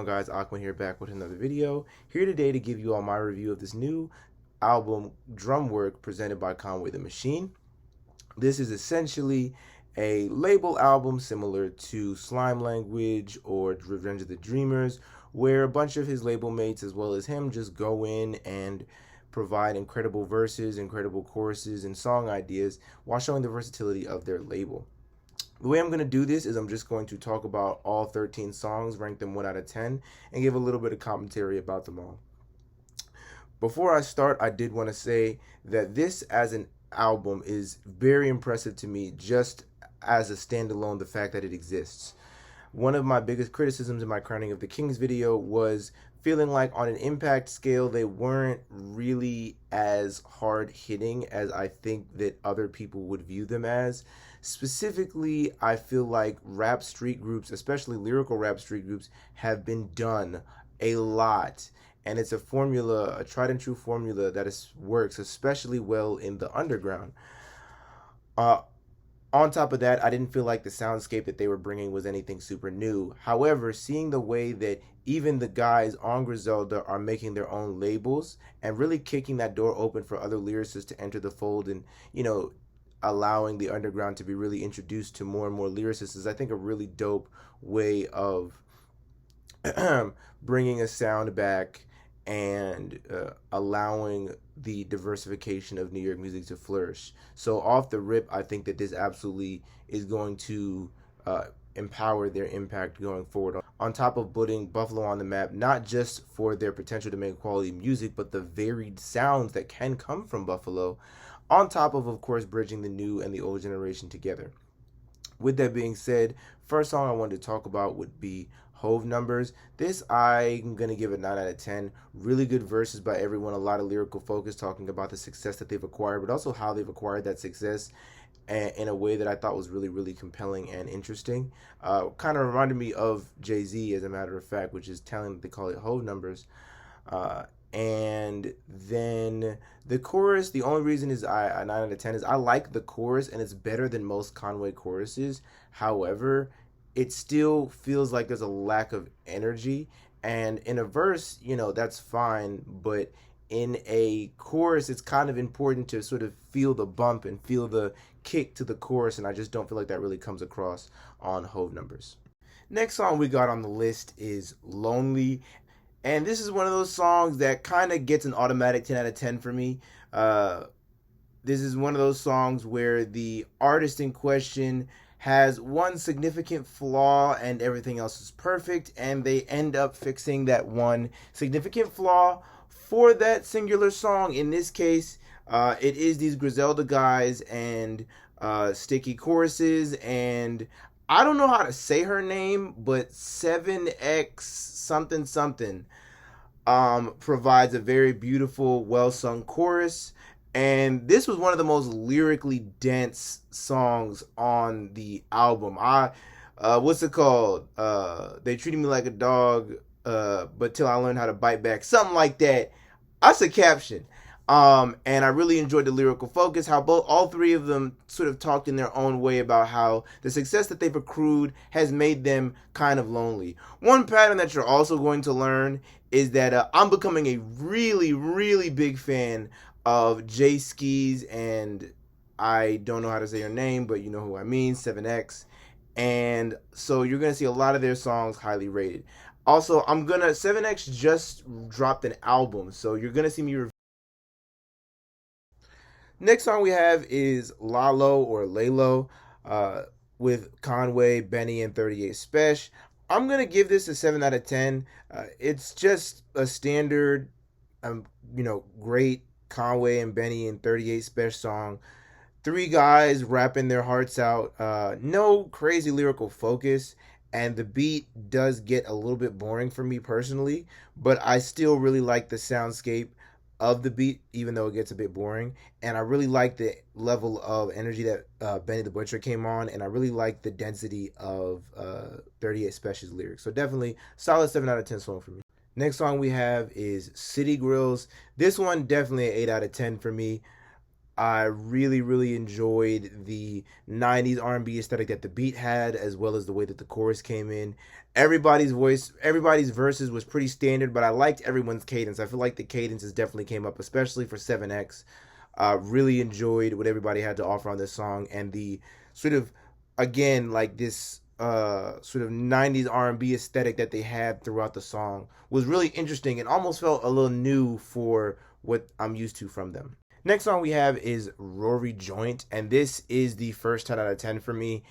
on, guys? Aquan here, back with another video. Here today to give you all my review of this new album, Drumwork, presented by Conway the Machine. This is essentially a label album similar to Slime Language or Revenge of the Dreamers, where a bunch of his label mates as well as him just go in and provide incredible verses, incredible choruses, and song ideas while showing the versatility of their label. The way I'm going to do this is I'm just going to talk about all 13 songs, rank them 1 out of 10, and give a little bit of commentary about them all. Before I start, I did want to say that this as an album is very impressive to me just as a standalone, the fact that it exists. One of my biggest criticisms in my Crowning of the Kings video was feeling like on an impact scale they weren't really as hard hitting as I think that other people would view them as. Specifically, I feel like rap street groups, especially lyrical rap street groups, have been done a lot, and it's a formula, a tried and true formula that works especially well in the underground. On top of that, I didn't feel like the soundscape that they were bringing was anything super new. However, seeing the way that even the guys on Griselda are making their own labels and really kicking that door open for other lyricists to enter the fold and, allowing the underground to be really introduced to more and more lyricists is, I think, a really dope way of bringing a sound back and allowing the diversification of New York music to flourish. So off the rip, I think that this absolutely is going to empower their impact going forward. On top of putting Buffalo on the map, not just for their potential to make quality music, but the varied sounds that can come from Buffalo, on top of course, bridging the new and the old generation together. With that being said, first song I wanted to talk about would be Hove Numbers. This I'm going to give it 9 out of 10. Really good verses by everyone, a lot of lyrical focus talking about the success that they've acquired, but also how they've acquired that success in a way that I thought was really, really compelling and interesting. Kind of reminded me of Jay-Z, as a matter of fact, which is telling that they call it Hove Numbers. And then the chorus, the only reason is a 9 out of 10 is I like the chorus and it's better than most Conway choruses. However, it still feels like there's a lack of energy, and in a verse, that's fine, but in a chorus, it's kind of important to sort of feel the bump and feel the kick to the chorus, and I just don't feel like that really comes across on Hove Numbers. Next song we got on the list is Lonely. And this is one of those songs that kind of gets an automatic 10 out of 10 for me. This is one of those songs where the artist in question has one significant flaw and everything else is perfect, and they end up fixing that one significant flaw for that singular song. In this case, it is these Griselda guys and sticky choruses, and I don't know how to say her name, but 7X something something provides a very beautiful, well-sung chorus. And this was one of the most lyrically dense songs on the album. What's it called? They treated me like a dog, but till I learned how to bite back. Something like that. That's a caption. And I really enjoyed the lyrical focus, how all three of them sort of talked in their own way about how the success that they've accrued has made them kind of lonely. One pattern that you're also going to learn is that I'm becoming a really, really big fan of Jay Skis, and I don't know how to say her name, but you know who I mean, 7X. And so you're going to see a lot of their songs highly rated. Also, 7X just dropped an album, so you're going to see me review. Next song we have is Lalo or Lalo with Conway, Benny, and 38 Spesh. I'm going to give this a 7 out of 10. It's just a standard, great Conway and Benny and 38 Spesh song. Three guys rapping their hearts out. No crazy lyrical focus. And the beat does get a little bit boring for me personally, but I still really like the soundscape of the beat, even though it gets a bit boring. And I really like the level of energy that Benny the Butcher came on, and I really like the density of 38 Spesh's lyrics. So definitely solid 7 out of 10 song for me. Next song we have is City Grills. This one definitely an 8 out of 10 for me. I really, really enjoyed the 90s R&B aesthetic that the beat had, as well as the way that the chorus came in. Everybody's verses was pretty standard, but I liked everyone's cadence. I feel like the cadences definitely came up, especially for 7X. Really enjoyed what everybody had to offer on this song, and the sort of, again, like this sort of 90s R&B aesthetic that they had throughout the song was really interesting and almost felt a little new for what I'm used to from them. Next song we have is Rory Joint, and this is the first 10 out of 10 for me.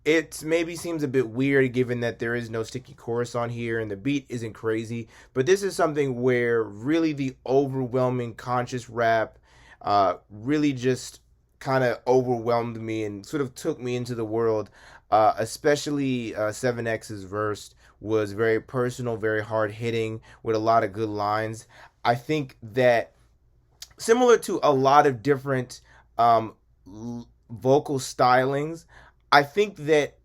It maybe seems a bit weird given that there is no sticky chorus on here and the beat isn't crazy, but this is something where really the overwhelming conscious rap really just kind of overwhelmed me and sort of took me into the world. Especially 7X's verse was very personal, very hard hitting with a lot of good lines. I think that similar to a lot of different vocal stylings, I think that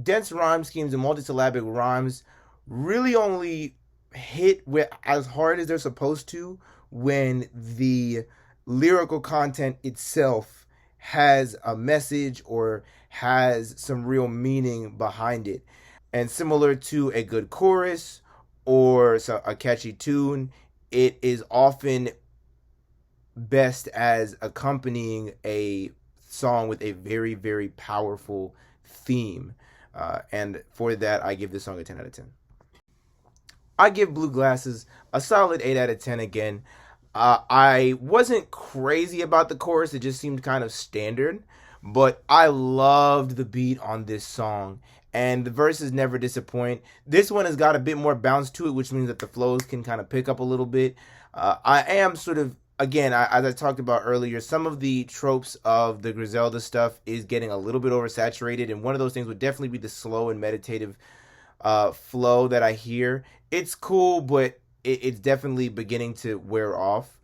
dense rhyme schemes and multisyllabic rhymes really only hit with as hard as they're supposed to when the lyrical content itself has a message or has some real meaning behind it. And similar to a good chorus or a catchy tune, it is often best as accompanying a song with a very, very powerful theme. And for that, I give this song a 10 out of 10. I give Blue Glasses a solid 8 out of 10 again. I wasn't crazy about the chorus, it just seemed kind of standard, but I loved the beat on this song, and the verses never disappoint. This one has got a bit more bounce to it, which means that the flows can kind of pick up a little bit. I am sort of, again, as I talked about earlier, some of the tropes of the Griselda stuff is getting a little bit oversaturated, and one of those things would definitely be the slow and meditative flow that I hear. It's cool, but it's definitely beginning to wear off.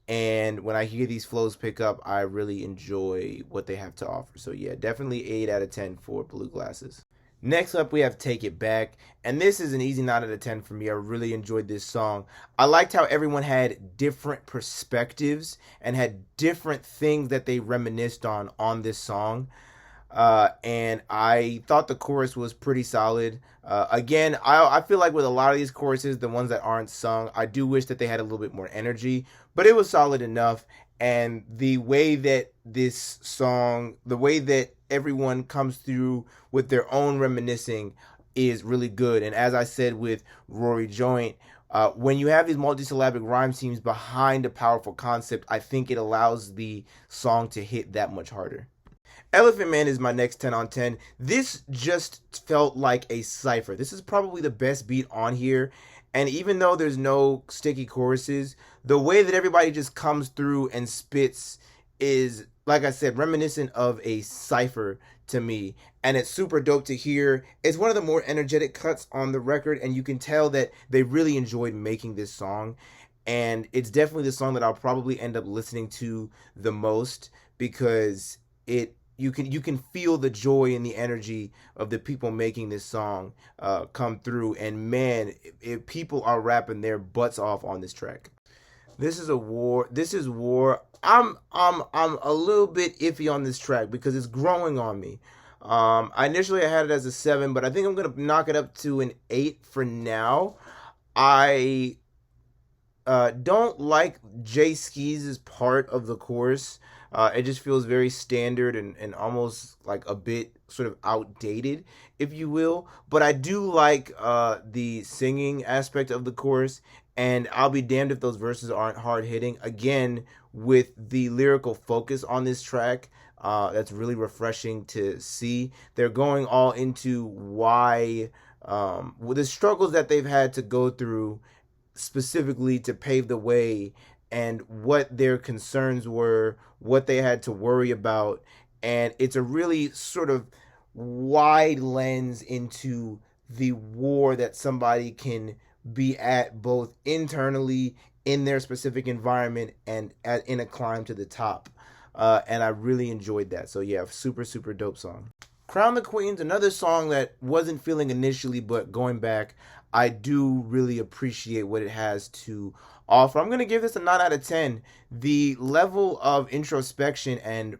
And when I hear these flows pick up, I really enjoy what they have to offer. So yeah, definitely 8 out of 10 for Blue Glasses. Next up, we have Take It Back, and this is an easy 9 out of 10 for me. I really enjoyed this song. I liked how everyone had different perspectives and had different things that they reminisced on this song. And I thought the chorus was pretty solid. Again, I feel like with a lot of these choruses, the ones that aren't sung, I do wish that they had a little bit more energy, but it was solid enough. And the way that this song, the way that everyone comes through with their own reminiscing is really good. And as I said with Rory Joint, when you have these multisyllabic rhyme schemes behind a powerful concept, I think it allows the song to hit that much harder. Elephant Man is my next 10 on 10. This just felt like a cipher. This is probably the best beat on here. And even though there's no sticky choruses, the way that everybody just comes through and spits is, like I said, reminiscent of a cipher to me. And it's super dope to hear. It's one of the more energetic cuts on the record, and you can tell that they really enjoyed making this song. And it's definitely the song that I'll probably end up listening to the most because you can feel the joy and the energy of the people making this song come through. And man, if people are rapping their butts off on this track. This is war. I'm a little bit iffy on this track because it's growing on me. I had it as a 7, but I think I'm gonna knock it up to an 8 for now. I don't like Jay Skeez's part of the chorus. It just feels very standard and almost like a bit sort of outdated, if you will. But I do like the singing aspect of the chorus, and I'll be damned if those verses aren't hard hitting. Again, with the lyrical focus on this track, that's really refreshing to see. They're going all into why the struggles that they've had to go through specifically to pave the way and what their concerns were, what they had to worry about. And it's a really sort of wide lens into the war that somebody can be at both internally in their specific environment and in a climb to the top. And I really enjoyed that. So yeah, super, super dope song. Crown the Queens, another song that wasn't feeling initially, but going back, I do really appreciate what it has to offer. I'm gonna give this a 9 out of 10. The level of introspection and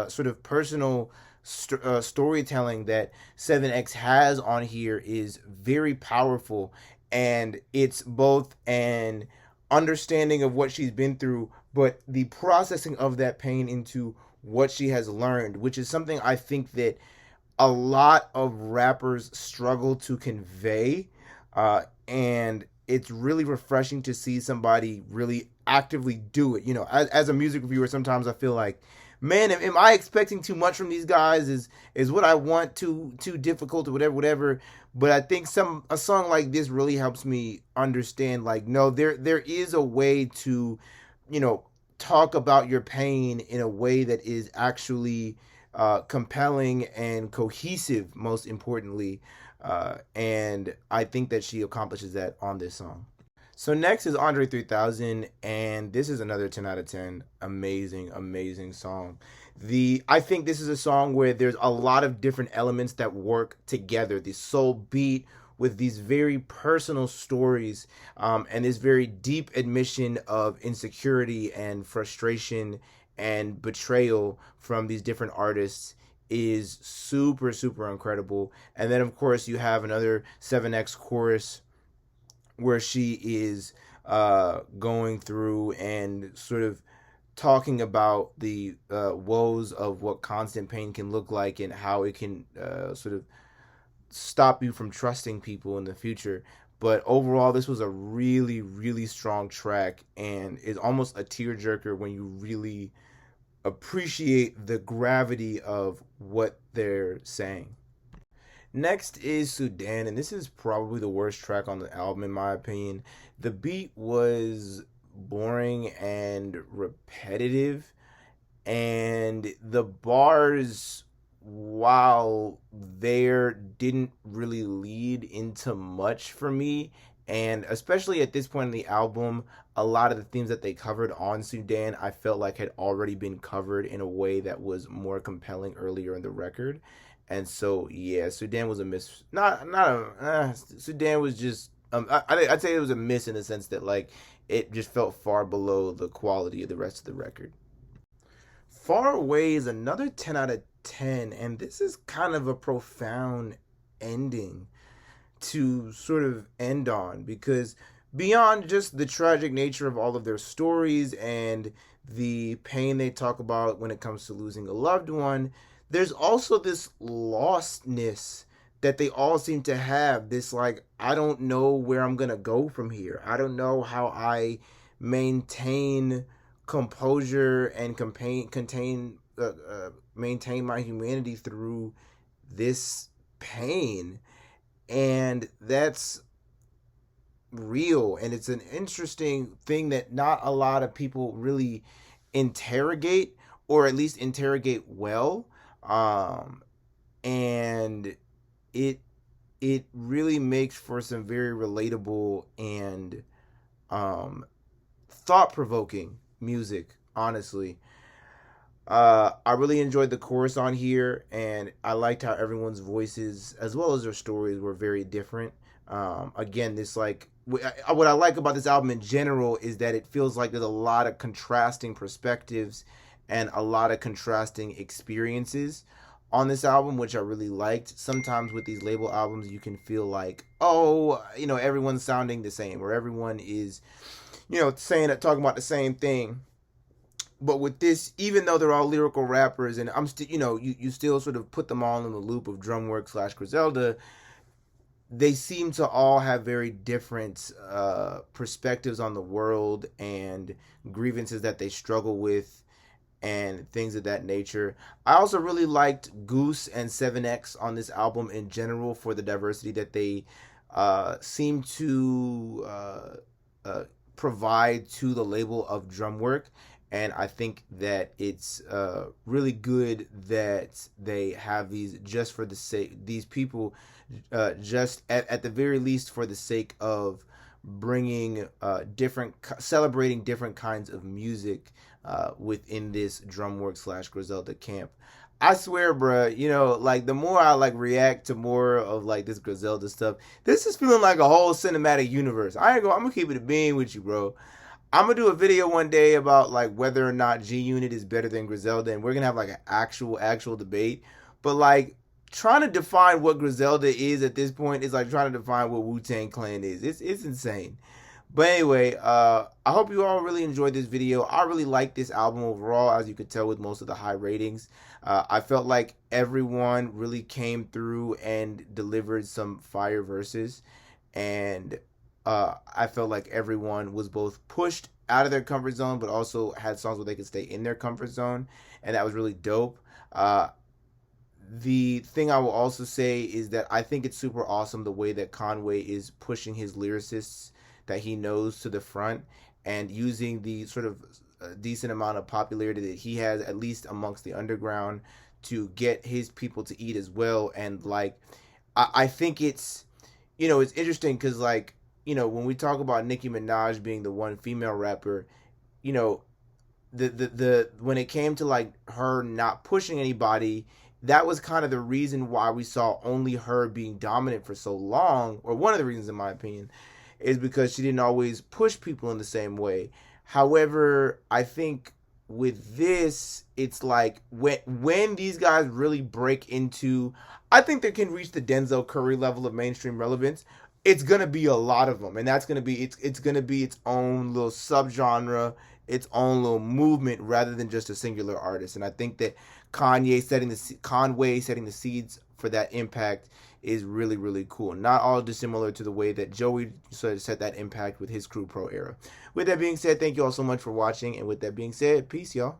sort of personal storytelling that 7X has on here is very powerful, and it's both an understanding of what she's been through, but the processing of that pain into what she has learned, which is something I think that a lot of rappers struggle to convey. And it's really refreshing to see somebody really actively do it. As a music reviewer, sometimes I feel like, man, am I expecting too much from these guys? Is what I want too difficult or whatever? But I think a song like this really helps me understand, like, no, there is a way to, you know, talk about your pain in a way that is actually compelling and cohesive, most importantly. And I think that she accomplishes that on this song. So next is Andre 3000, and this is another 10 out of 10. Amazing, amazing song. I think this is a song where there's a lot of different elements that work together. The soul beat with these very personal stories, and this very deep admission of insecurity and frustration and betrayal from these different artists is super, super incredible. And then, of course, you have another 7X chorus where she is going through and sort of talking about the woes of what constant pain can look like and how it can sort of stop you from trusting people in the future. But overall, this was a really, really strong track, and is almost a tearjerker when you really appreciate the gravity of what they're saying. Next is Sudan, and this is probably the worst track on the album, in my opinion. The beat was boring and repetitive, and the bars, while there, didn't really lead into much for me. And especially at this point in the album, a lot of the themes that they covered on Sudan, I felt like had already been covered in a way that was more compelling earlier in the record. And so, yeah, Sudan was a miss. Not a. Sudan was just. I'd say it was a miss in the sense that, like, it just felt far below the quality of the rest of the record. Far Away is another 10 out of 10, and this is kind of a profound ending to sort of end on, because beyond just the tragic nature of all of their stories and the pain they talk about when it comes to losing a loved one, there's also this lostness that they all seem to have. This, like, I don't know where I'm gonna go from here. I don't know how I maintain composure and maintain my humanity through this pain. And that's real, and it's an interesting thing that not a lot of people really interrogate, or at least interrogate well. And it really makes for some very relatable and thought-provoking music, honestly. I really enjoyed the chorus on here, and I liked how everyone's voices, as well as their stories, were very different. Again, this, like, what I like about this album in general is that it feels like there's a lot of contrasting perspectives and a lot of contrasting experiences on this album, which I really liked. Sometimes with these label albums, you can feel like, oh, everyone's sounding the same, or everyone is, talking about the same thing. But with this, even though they're all lyrical rappers, and I'm still, you still sort of put them all in the loop of Drumwork / Griselda, they seem to all have very different perspectives on the world and grievances that they struggle with and things of that nature. I also really liked Goose and 7X on this album in general for the diversity that they seem to provide to the label of Drumwork. And I think that it's really good that they have these just for the sake, these people just at the very least for the sake of bringing celebrating different kinds of music within this Drumwork / Griselda camp. I swear, bruh, you know, like the more I like react to more of like this Griselda stuff, this is feeling like a whole cinematic universe. I'm gonna keep it a bean with you, bro. I'm gonna do a video one day about like whether or not G Unit is better than Griselda, and we're gonna have like an actual debate. But like trying to define what Griselda is at this point is like trying to define what Wu Tang Clan is. It's insane. But anyway, I hope you all really enjoyed this video. I really like this album overall, as you could tell with most of the high ratings. I felt like everyone really came through and delivered some fire verses, and I felt like everyone was both pushed out of their comfort zone, but also had songs where they could stay in their comfort zone, and that was really dope. The thing I will also say is that I think it's super awesome the way that Conway is pushing his lyricists that he knows to the front and using the sort of decent amount of popularity that he has, at least amongst the underground, to get his people to eat as well. And like, I think it's, you know, it's interesting because like, you know, when we talk about Nicki Minaj being the one female rapper, you know, the when it came to like her not pushing anybody, that was kind of the reason why we saw only her being dominant for so long, or one of the reasons in my opinion, is because she didn't always push people in the same way. However, I think with this, it's like when these guys really break into, I think they can reach the Denzel Curry level of mainstream relevance. It's gonna be a lot of them, and that's gonna be it's gonna be its own little subgenre, its own little movement, rather than just a singular artist. And I think that Conway setting the seeds for that impact is really, really cool. Not all dissimilar to the way that Joey sort of set that impact with his Crew Pro era. With that being said, thank you all so much for watching. And with that being said, peace, y'all.